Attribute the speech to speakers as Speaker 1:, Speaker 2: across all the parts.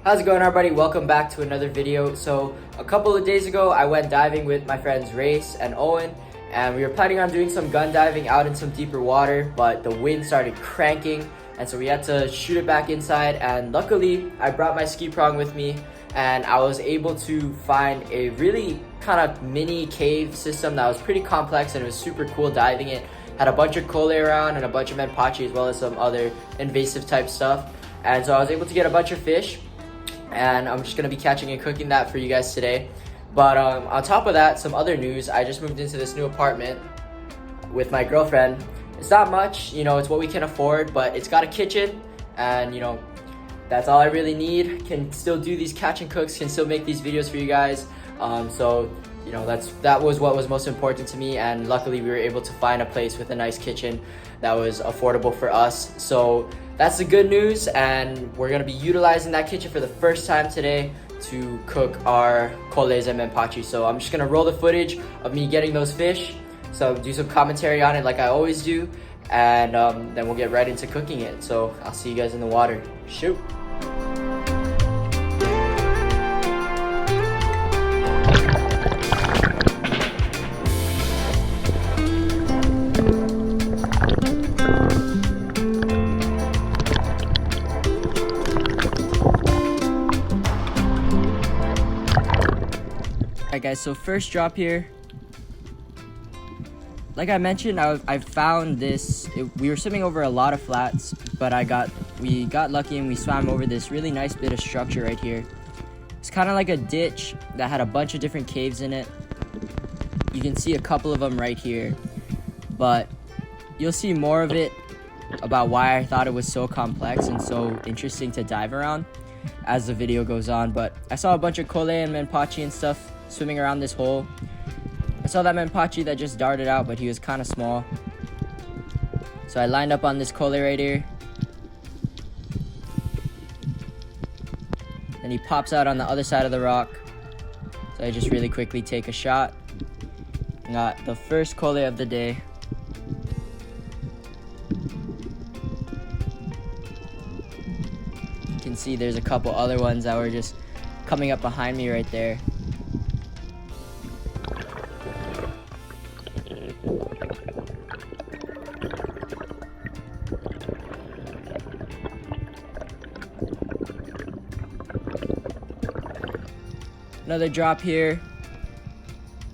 Speaker 1: How's it going, everybody? Welcome back to another video. So a couple of days ago I went diving with my friends Rayse and Owen, and we were planning on doing some gun diving out in some deeper water, but the wind started cranking and so we had to shoot it back inside. And luckily I brought my ski prong with me and I was able to find a really kind of mini cave system that was pretty complex, and it was super cool diving it. Had a bunch of Kole around and a bunch of Menpachi as well as some other invasive type stuff, and so I was able to get a bunch of fish, and I'm just gonna be catching and cooking that for you guys today. But on top of that, some other news. I just moved into this new apartment with my girlfriend. It's not much, you know, it's what we can afford, but it's got a kitchen, and you know, that's all I really need. Can still do these catch and cooks, can still make these videos for you guys. So you know, that was what was most important to me, and luckily we were able to find a place with a nice kitchen that was affordable for us. So that's the good news, and we're gonna be utilizing that kitchen for the first time today to cook our Koles and Menpachi. So I'm just gonna roll the footage of me getting those fish, so do some commentary on it like I always do, and then we'll get right into cooking it. So I'll see you guys in the water. Shoot. Alright guys, so first drop here. Like I mentioned, I found this. We were swimming over a lot of flats, but we got lucky and we swam over this really nice bit of structure right here. It's kind of like a ditch that had a bunch of different caves in it. You can see a couple of them right here, but you'll see more of it about why I thought it was so complex and so interesting to dive around as the video goes on. But I saw a bunch of Kole and Menpachi and stuff swimming around this hole. I saw that Menpachi that just darted out, but he was kind of small. So I lined up on this Kole right here. And he pops out on the other side of the rock. So I just really quickly take a shot. Got the first Kole of the day. You can see there's a couple other ones that were just coming up behind me right there. Another drop here,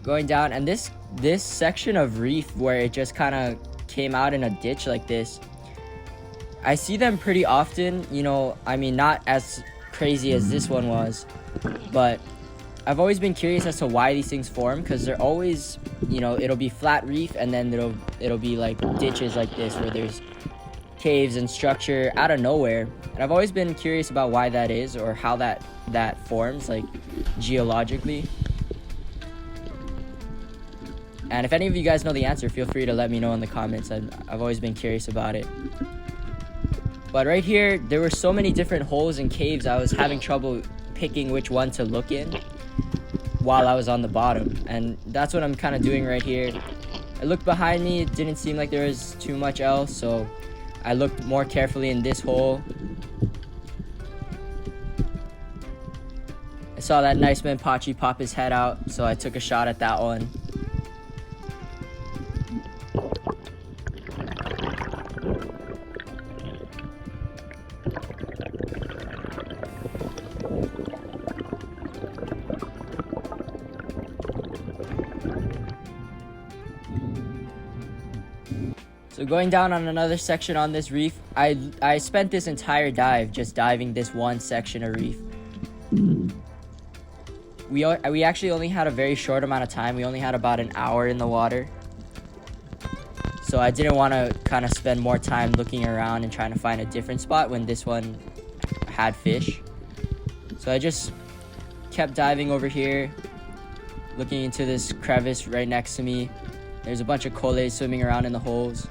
Speaker 1: going down, and this section of reef where it just kind of came out in a ditch like this, I see them pretty often. You know, I mean, not as crazy as this one was, but I've always been curious as to why these things form, because they're always, you know, it'll be flat reef and then it'll be like ditches like this where there's caves and structure out of nowhere. And I've always been curious about why that is, or how that forms, like geologically. And if any of you guys know the answer, feel free to let me know in the comments. I've always been curious about it. But right here, there were so many different holes and caves, I was having trouble picking which one to look in while I was on the bottom. And that's what I'm kind of doing right here. I looked behind me, it didn't seem like there was too much else, so I looked more carefully in this hole. I saw that nice Menpachi pop his head out, so I took a shot at that one. So going down on another section on this reef, I spent this entire dive just diving this one section of reef. We actually only had a very short amount of time. We only had about an hour in the water. So I didn't want to kind of spend more time looking around and trying to find a different spot when this one had fish. So I just kept diving over here, looking into this crevice right next to me. There's a bunch of Kole swimming around in the holes.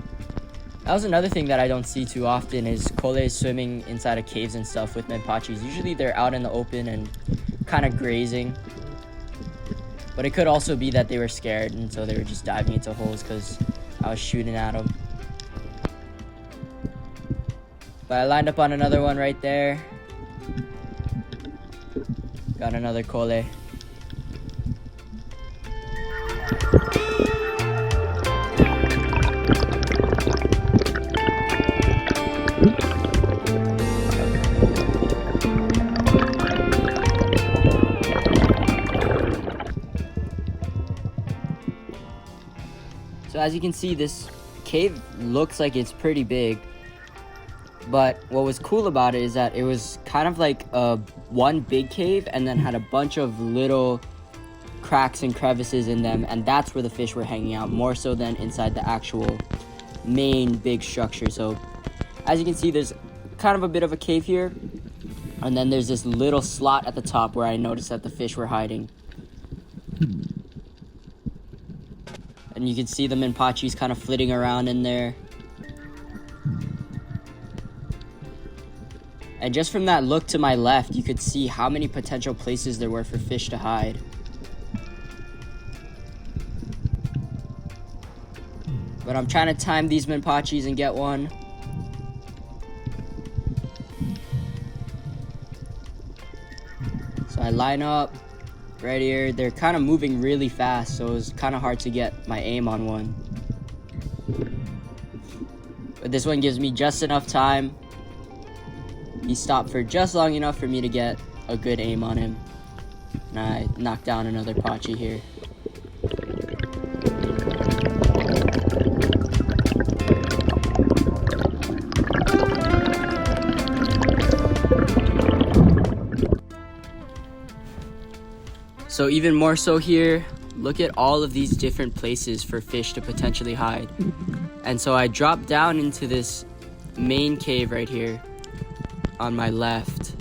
Speaker 1: That was another thing that I don't see too often, is Kole swimming inside of caves and stuff with Menpachis. Usually they're out in the open and kind of grazing. But it could also be that they were scared and so they were just diving into holes because I was shooting at them. But I lined up on another one right there. Got another Kole. So as you can see, this cave looks like it's pretty big, but what was cool about it is that it was kind of like one big cave and then had a bunch of little cracks and crevices in them, and that's where the fish were hanging out more so than inside the actual main big structure. So as you can see, there's kind of a bit of a cave here, and then there's this little slot at the top where I noticed that the fish were hiding. And you can see the Menpachis kind of flitting around in there. And just from that look to my left, you could see how many potential places there were for fish to hide. But I'm trying to time these Menpachis and get one. So I line up right here. They're kind of moving really fast, so it was kind of hard to get my aim on one. But this one gives me just enough time. He stopped for just long enough for me to get a good aim on him. And I knocked down another Pachi here. So even more so here, look at all of these different places for fish to potentially hide. And so I dropped down into this main cave right here on my left.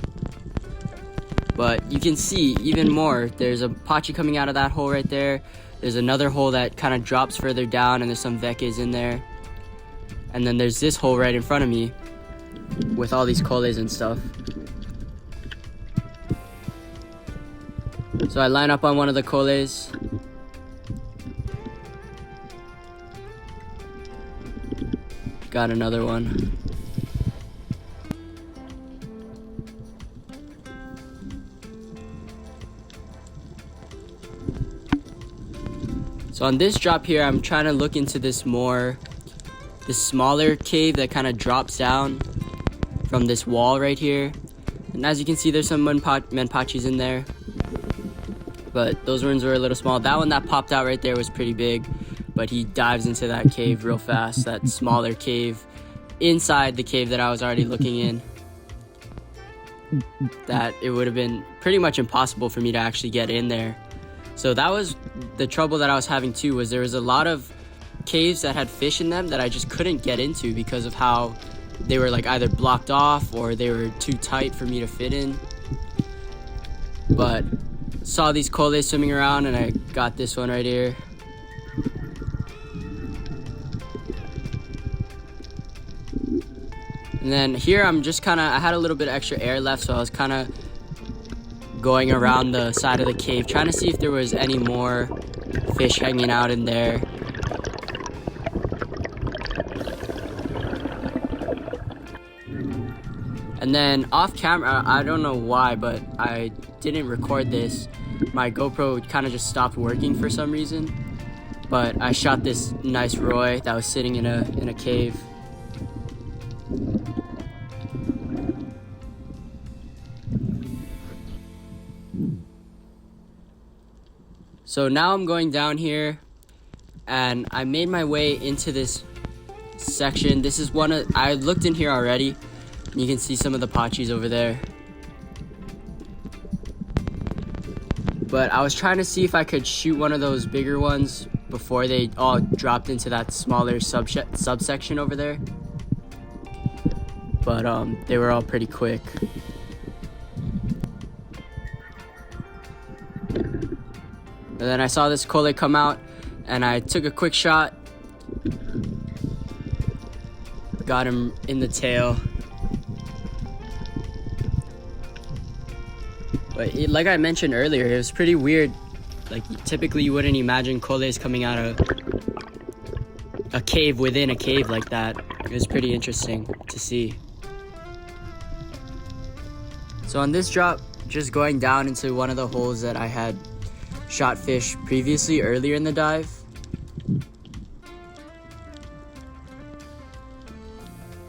Speaker 1: But you can see even more, there's a Pachi coming out of that hole right there. There's another hole that kind of drops further down and there's some Vekes in there. And then there's this hole right in front of me with all these Koles and stuff. So I line up on one of the Koles. Got another one. So on this drop here, I'm trying to look into this smaller cave that kind of drops down from this wall right here. And as you can see, there's some Menpachis in there. But those ones were a little small. That one that popped out right there was pretty big, but he dives into that cave real fast, that smaller cave inside the cave that I was already looking in. That it would have been pretty much impossible for me to actually get in there. So that was the trouble that I was having too, was there was a lot of caves that had fish in them that I just couldn't get into because of how they were like either blocked off or they were too tight for me to fit in. But saw these Koles swimming around and I got this one right here. And then here I'm just I had a little bit of extra air left, so I was kind of going around the side of the cave trying to see if there was any more fish hanging out in there. And then off camera, I don't know why, but I didn't record this. My GoPro kind of just stopped working for some reason. But I shot this nice Roy that was sitting in a cave. So now I'm going down here and I made my way into this section. This is I looked in here already. You can see some of the Pachis over there. But I was trying to see if I could shoot one of those bigger ones before they all dropped into that smaller subsection over there. But they were all pretty quick. And then I saw this Kole come out and I took a quick shot. Got him in the tail. But like I mentioned earlier, it was pretty weird. Like typically you wouldn't imagine Koles coming out of a cave within a cave like that. It was pretty interesting to see. So on this drop, just going down into one of the holes that I had shot fish previously earlier in the dive.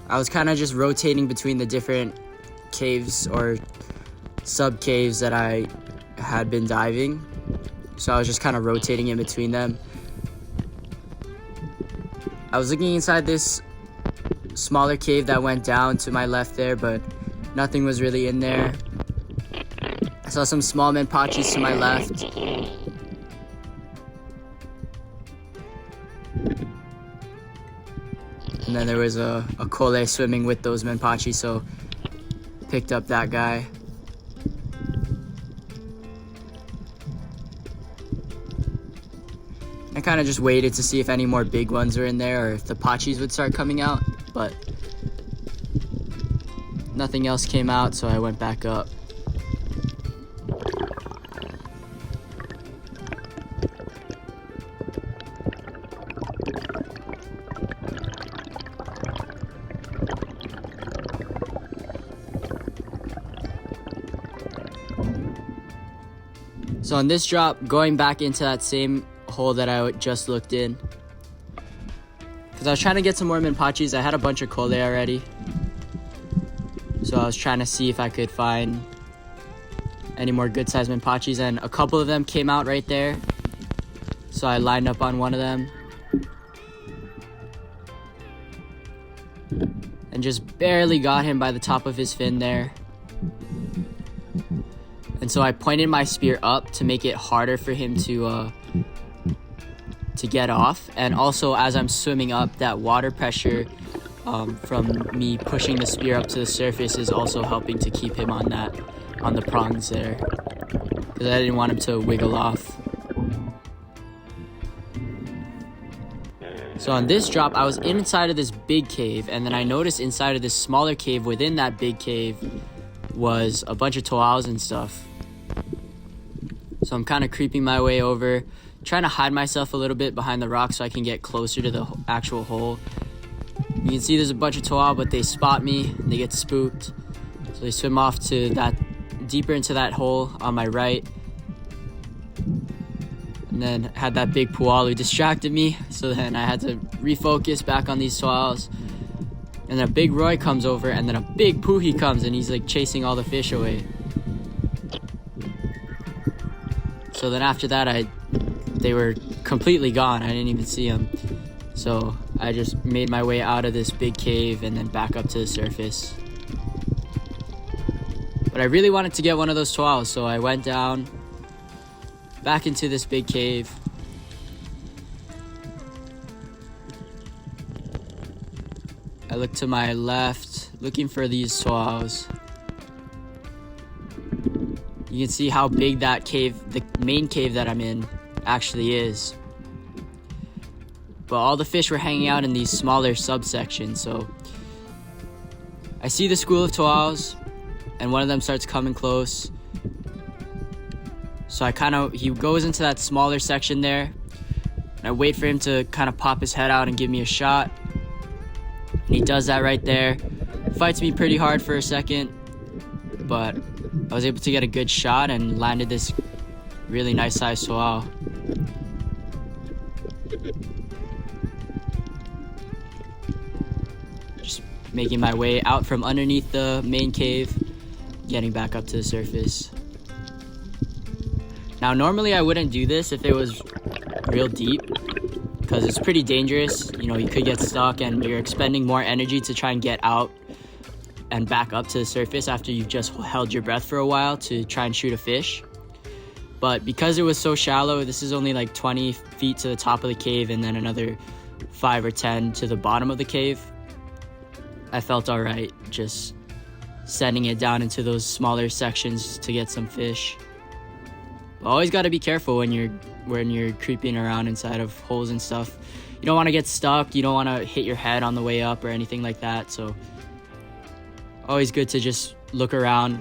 Speaker 1: I was kind of just rotating between the different caves or sub caves that I had been diving. So I was just kind of rotating in between them. I was looking inside this smaller cave that went down to my left there, but nothing was really in there. I saw some small Menpachis to my left. And then there was a Kole swimming with those Menpachi, so picked up that guy. I kind of just waited to see if any more big ones were in there or if the Pachis would start coming out, but nothing else came out, so I went back up. So on this drop, going back into that same hole that I just looked in, because I was trying to get some more Menpachis. I had a bunch of Kole already, so I was trying to see if I could find any more good sized Menpachis, and a couple of them came out right there, so I lined up on one of them and just barely got him by the top of his fin there. And so I pointed my spear up to make it harder for him to get off. And also, as I'm swimming up, that water pressure from me pushing the spear up to the surface is also helping to keep him on the prongs there, because I didn't want him to wiggle off. So on this drop, I was inside of this big cave, and then I noticed inside of this smaller cave within that big cave was a bunch of toals and stuff. So I'm kind of creeping my way over, trying to hide myself a little bit behind the rock so I can get closer to the actual hole. You can see there's a bunch of toal, but they spot me and they get spooked. So they swim off to that, deeper into that hole on my right. And then had that big pual who distracted me. So then I had to refocus back on these toals. And then a big Roy comes over, and then a big Puhi comes, and he's like chasing all the fish away. So then after that, they were completely gone. I didn't even see them. So I just made my way out of this big cave and then back up to the surface. But I really wanted to get one of those toals, so I went down back into this big cave. I looked to my left, looking for these toals. You can see how big that cave, the main cave that I'm in, actually is. But all the fish were hanging out in these smaller subsections, so I see the school of toals, and one of them starts coming close. So he goes into that smaller section there, and I wait for him to kind of pop his head out and give me a shot. And he does that right there. Fights me pretty hard for a second, but I was able to get a good shot and landed this really nice sized toal. Just making my way out from underneath the main cave, getting back up to the surface. Now normally I wouldn't do this if it was real deep, because it's pretty dangerous. You know, you could get stuck and you're expending more energy to try and get out and back up to the surface after you've just held your breath for a while to try and shoot a fish. But because it was so shallow, this is only like 20 feet to the top of the cave and then another 5 or 10 to the bottom of the cave, I felt all right just sending it down into those smaller sections to get some fish. But always got to be careful when you're creeping around inside of holes and stuff. You don't want to get stuck, you don't want to hit your head on the way up or anything like that, so always good to just look around.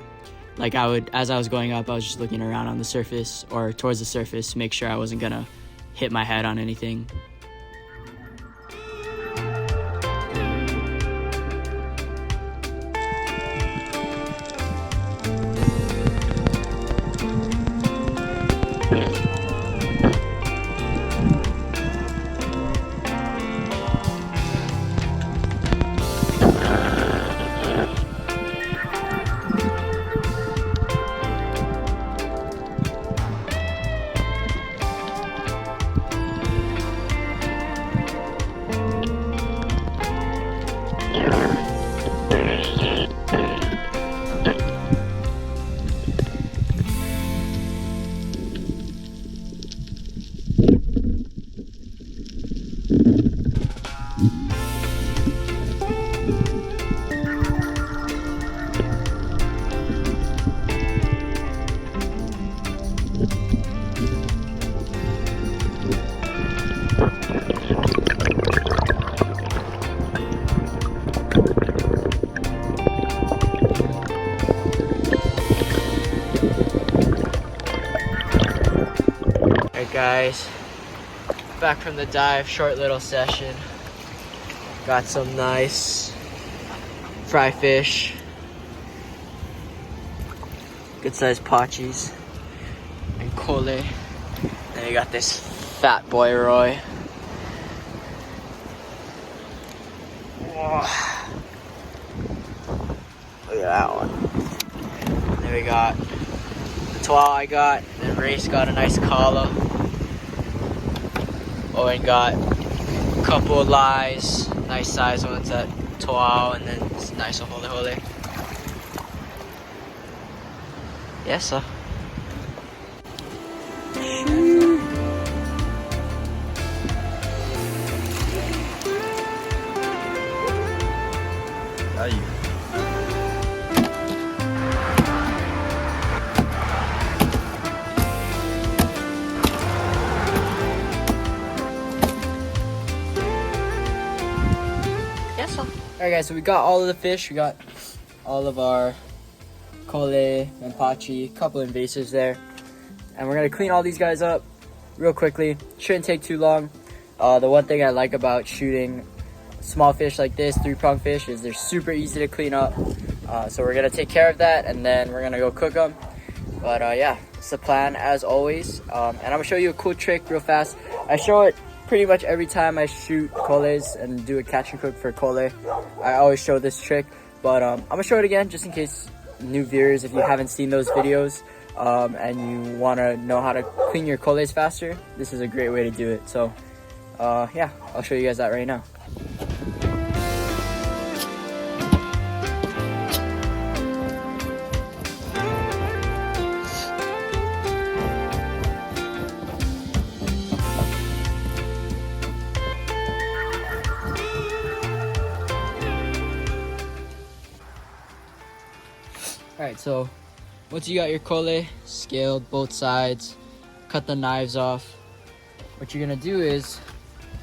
Speaker 1: Like as I was going up, I was just looking around on the surface or towards the surface to make sure I wasn't gonna hit my head on anything. Guys, back from the dive, short little session. Got some nice fry fish, good sized pachis, and Kole. Then you got this fat boy Roy. Whoa. Look at that one. Then we got the twal I got, then Rayse got a nice collar. Owen got a couple of lies, nice size ones at twal, and then this nice hole. Yes, sir. Alright guys, so we got all of the fish. We got all of our Kole, Menpachi, a couple invasives there. And we're going to clean all these guys up real quickly. Shouldn't take too long. The one thing I like about shooting small fish like this, 3-prong fish, is they're super easy to clean up. So we're going to take care of that, and then we're going to go cook them. But yeah, it's the plan as always. And I'm going to show you a cool trick real fast. I show it pretty much every time I shoot coles and do a catch and cook for Kole. I always show this trick, but I'm gonna show it again just in case new viewers, if you haven't seen those videos and you want to know how to clean your coles faster, this is a great way to do it. So yeah, I'll show you guys that right now. Alright, so once you got your Kole scaled both sides, cut the knives off, what you're gonna do is,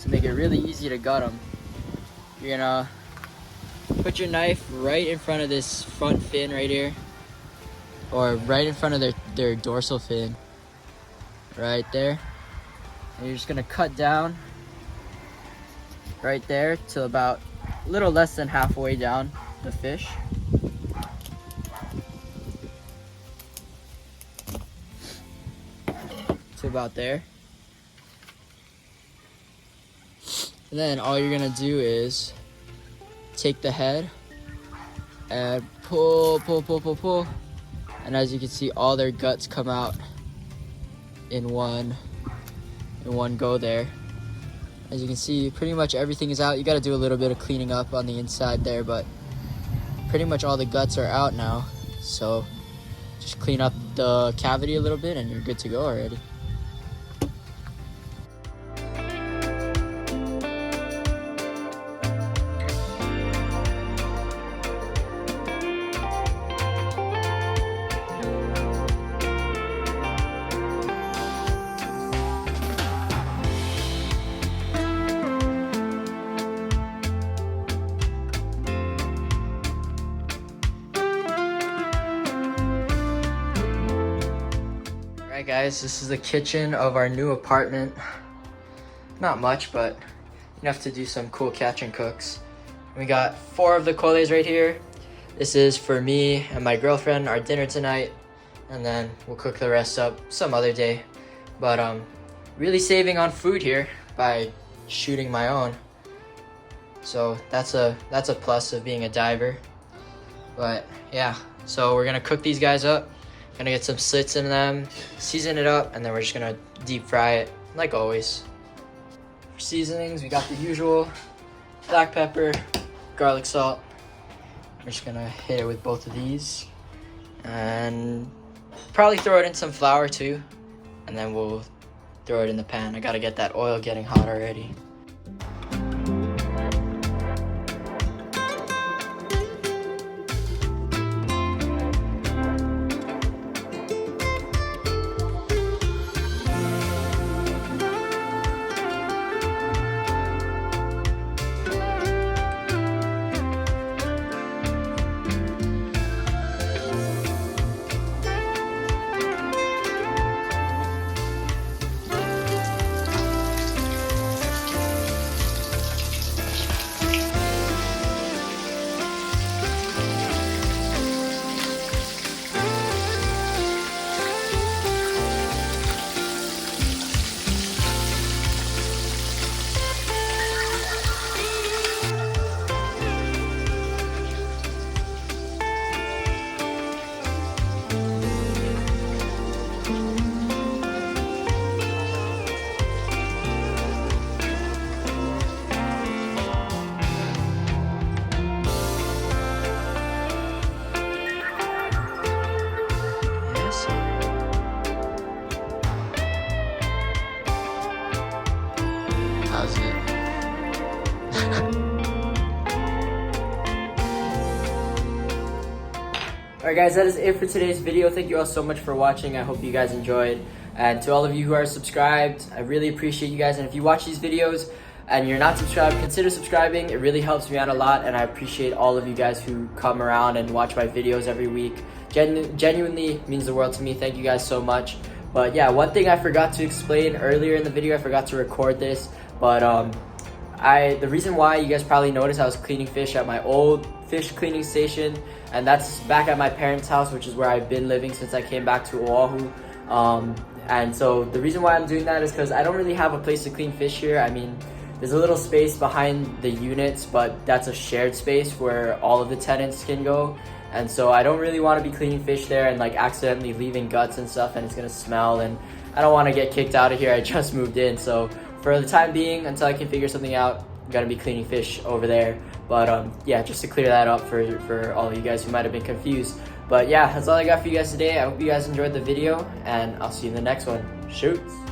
Speaker 1: to make it really easy to gut them, you're gonna put your knife right in front of this front fin right here, or right in front of their dorsal fin, right there, and you're just gonna cut down right there to about a little less than halfway down the fish. To about there. And then all you're gonna do is take the head and pull. And as you can see, all their guts come out in one go there. As you can see, pretty much everything is out. You gotta do a little bit of cleaning up on the inside there, but pretty much all the guts are out now. So just clean up the cavity a little bit and you're good to go already. Alright guys, this is the kitchen of our new apartment. Not much, but enough to do some cool catch and cooks. We got 4 of the coles right here. This is for me and my girlfriend, our dinner tonight, and then we'll cook the rest up some other day. But really saving on food here by shooting my own. So that's a plus of being a diver. But yeah, so we're gonna cook these guys up. Gonna get some slits in them, season it up, and then we're just gonna deep fry it like always. For seasonings, we got the usual black pepper, garlic salt. We're just gonna hit it with both of these and probably throw it in some flour too, and then we'll throw it in the pan. I gotta get that oil getting hot already.
Speaker 2: Howzit.
Speaker 1: Alright guys, that is it for today's video. Thank you all so much for watching. I hope you guys enjoyed. And to all of you who are subscribed, I really appreciate you guys. And if you watch these videos and you're not subscribed, consider subscribing. It really helps me out a lot, and I appreciate all of you guys who come around and watch my videos every week. Genuinely means the world to me. Thank you guys so much. But yeah, one thing I forgot to explain earlier in the video, I forgot to record this, but the reason why you guys probably noticed I was cleaning fish at my old fish cleaning station, and that's back at my parents' house, which is where I've been living since I came back to Oahu. And so the reason why I'm doing that is because I don't really have a place to clean fish here. I mean, there's a little space behind the units, but that's a shared space where all of the tenants can go. And so I don't really want to be cleaning fish there and like accidentally leaving guts and stuff, and it's gonna smell, and I don't want to get kicked out of here. I just moved in, so for the time being, until I can figure something out, I'm gonna be cleaning fish over there. But yeah, just to clear that up for all of you guys who might have been confused. But yeah, that's all I got for you guys today. I hope you guys enjoyed the video, and I'll see you in the next one. Shoots!